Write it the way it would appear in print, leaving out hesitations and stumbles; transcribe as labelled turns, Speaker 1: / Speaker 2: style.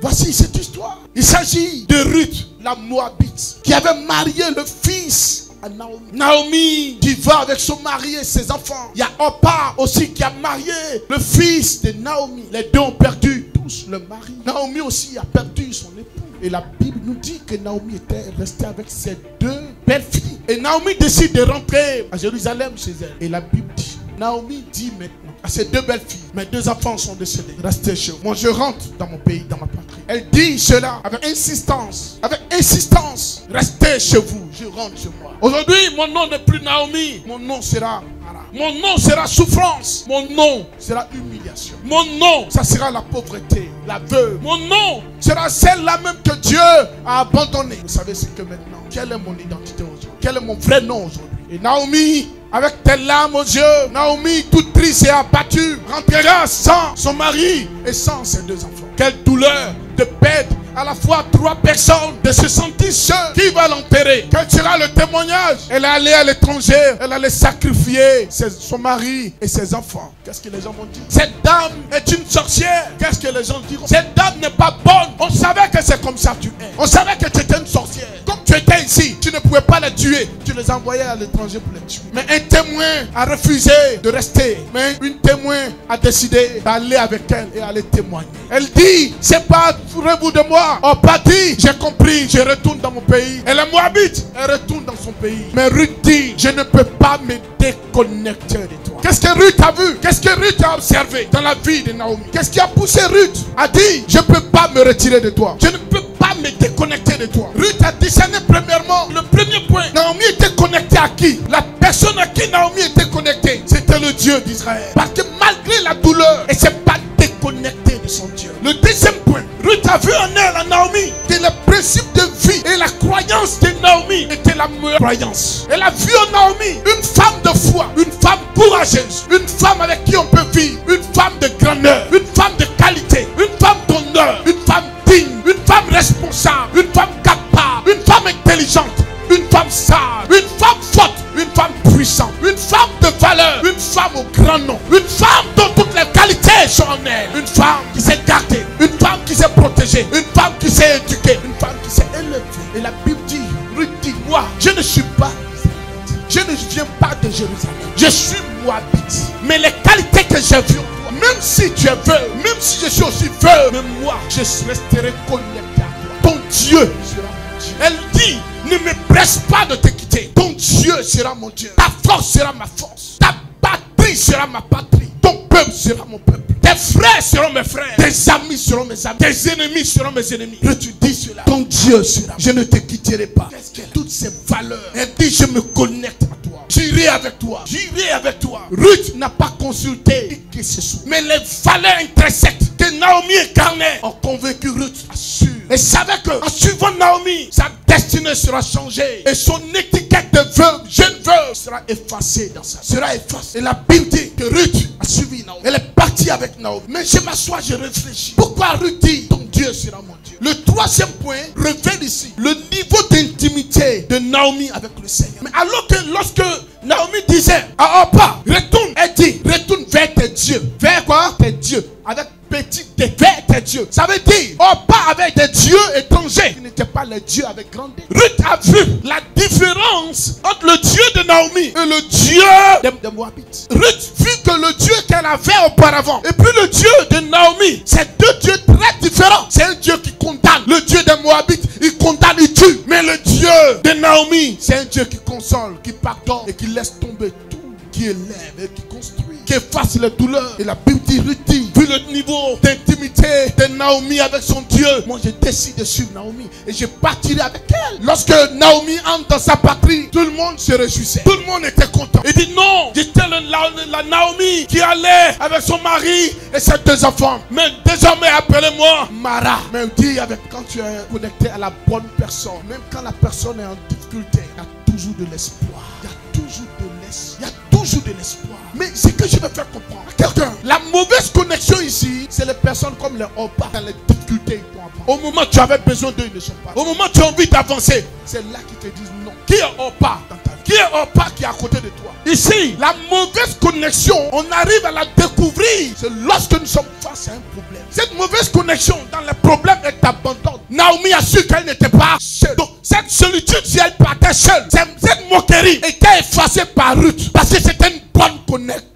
Speaker 1: Voici cette histoire. Il s'agit de Ruth, la Moabite, qui avait marié le fils à Naomi. Naomi qui va avec son mari et ses enfants. Il y a Orpa aussi qui a marié le fils de Naomi. Les deux ont perdu tous le mari. Naomi aussi a perdu son époux. Et la Bible nous dit que Naomi était restée avec ses deux belles filles. Et Naomi décide de rentrer à Jérusalem chez elle. Et la Bible dit, Naomi dit maintenant à ses deux belles filles, mes deux enfants sont décédés, restez chez vous. Moi je rentre dans mon pays, dans ma patrie. Elle dit cela avec insistance, restez chez vous, je rentre chez moi. Aujourd'hui mon nom n'est plus Naomi, mon nom sera Mara. Mon nom sera souffrance, mon nom sera humiliation. Mon nom, ça sera la pauvreté, la veuve. Mon nom sera celle-là même que Dieu a abandonnée. Vous savez ce que maintenant, quelle est mon identité aujourd'hui? Quel est mon vrai nom aujourd'hui? Et Naomi, avec tes larmes aux yeux, Naomi, toute triste et abattue, rentrera sans son mari et sans ses deux enfants. Quelle douleur de perdre à la fois trois personnes, de se sentir seule. Qui va l'enterrer? Quel sera le témoignage? Elle est allée à l'étranger, elle allait sacrifier son mari et ses enfants. Qu'est-ce que les gens vont dire? Cette dame est une sorcière. Qu'est-ce que les gens diront? Cette dame n'est pas bonne. On savait que c'est comme ça que tu es. On savait que tu étais une sorcière. Comme tu étais ici, tu ne pouvais pas les tuer. Tu les envoyais à l'étranger pour les tuer. Mais un témoin a refusé de rester. Mais une témoin a décidé d'aller avec elle et aller témoigner. Elle dit, c'est pas vous de moi. Oh, pas dit, j'ai compris, je retourne dans mon pays. Elle est Moabite, elle retourne dans son pays. Mais Ruth dit, je ne peux pas me déconnecter de toi. Qu'est-ce que Ruth a vu? Qu'est-ce que Ruth a observé dans la vie de Naomi? Qu'est-ce qui a poussé Ruth à dire, je ne peux pas me retirer de toi. Je ne peux pas me déconnecter de toi. Ruth a discerné premièrement, le premier point, Naomi était connectée à qui? La personne à qui Naomi était connectée, c'était le Dieu d'Israël. Parce que malgré la douleur, elle ne s'est pas déconnectée de son Dieu. Le deuxième point, Ruth a vu en elle, à Naomi, que le principe de vie et la croyance de Naomi était la meilleure croyance. Elle a vu en Naomi une femme de foi, une femme courageuse, une femme avec qui on peut vivre, une femme de grandeur, une femme de qualité, une femme d'honneur, une femme digne, une femme responsable, une femme capable, une femme intelligente, une femme sage, une femme forte, une femme puissante, une femme de valeur, une femme au grand nom, une femme dont toutes les qualités sont en elle, une femme qui s'est gardée, une femme qui s'est protégée, une femme qui s'est éduquée, une femme qui s'est élevée. Et la Bible dit, Ruth dit, moi, je ne suis pas israélite, je ne viens pas de Jérusalem, je suis Moabite. Mais les qualités que j'ai vues en toi, même si tu es veuve, même si je suis aussi veuve, même moi, je resterai connecté à toi. Ton Dieu sera mon Dieu. Elle dit, ne me presse pas de te quitter. Ton Dieu sera mon Dieu. Ta force sera ma force. Ta patrie sera ma patrie. Ton peuple sera mon peuple. Tes frères seront mes frères. Tes amis seront mes amis. Tes ennemis seront mes ennemis. Je te dis cela. Ton Dieu sera. Je ne te quitterai pas. Toutes ces valeurs. Elle dit, je me connecte à toi. J'irai avec toi. J'irai avec toi. Ruth n'a pas consulté qui ce soit. Mais les valeurs intrinsèques que Naomi incarnait ont convaincu Ruth à suivre. Elle savait qu'en suivant Naomi, sa destinée sera changée. Et son étiquette de veuve, jeune veuve, sera effacée dans sa vie. Sera effacée. Et la Bible dit que Ruth a suivi Naomi. Elle est partie avec Naomi. Mais je m'assois, je réfléchis. Pourquoi Ruth dit, ton Dieu sera mon Dieu? Le troisième point révèle ici le niveau d'intimité de Naomi avec le Seigneur. Mais alors que lorsque Naomi disait à Orpa, retourne, elle dit, retourne vers tes dieux. Vers quoi? Tes dieux. Avec petit D, vers tes dieux. Ça veut dire, Orpa avec des dieux étrangers qui n'étaient pas les dieux avec grand D. Ruth a vu la différence entre le Dieu de Naomi et le Dieu de Moabite. Ruth vit que le Dieu qu'elle avait auparavant et puis le Dieu de Naomi, c'est deux dieux très différents. C'est un Dieu qui condamne. Le Dieu de Moabite, il condamne, il tue. Mais le Dieu de Naomi, c'est un Dieu qui console, qui pardonne et qui laisse tomber tout, qui élève et qui construit, qui efface les douleurs. Et la Bible dit, Ruth dit, vu le niveau d'intimité de Naomi avec son Dieu, moi je décide de suivre Naomi et je partirai avec elle. Lorsque Naomi entre dans sa patrie, tout le monde se réjouissait, tout le monde était content. Il dit non, j'étais la Naomi qui allait avec son mari et ses deux enfants. Mais désormais appelez-moi Mara. Mais il dit, quand tu es connecté à la bonne personne, même quand la personne est en difficulté, il y a toujours de l'espoir. Il y a toujours de l'espoir. Il y a toujours de l'espoir. Mais ce que je veux faire comprendre à quelqu'un, la mauvaise connexion ici, c'est les personnes comme les Orpa. Dans les difficultés, ils vont apprendre. Au moment où tu avais besoin d'eux, ils ne sont pas. Au moment où tu as envie d'avancer, c'est là qu'ils te disent non. Qui est Orpa dans ta vie? Qui est Orpa qui est à côté de toi? Ici, la mauvaise connexion, on arrive à la découvrir. C'est lorsque nous sommes face à un problème. Cette mauvaise connexion dans les problèmes est abondante. Naomi a su qu'elle n'était pas seule. Donc, cette solitude, si elle partait seule, cette moquerie était effacée par Ruth. Parce que c'était une bonne connexion.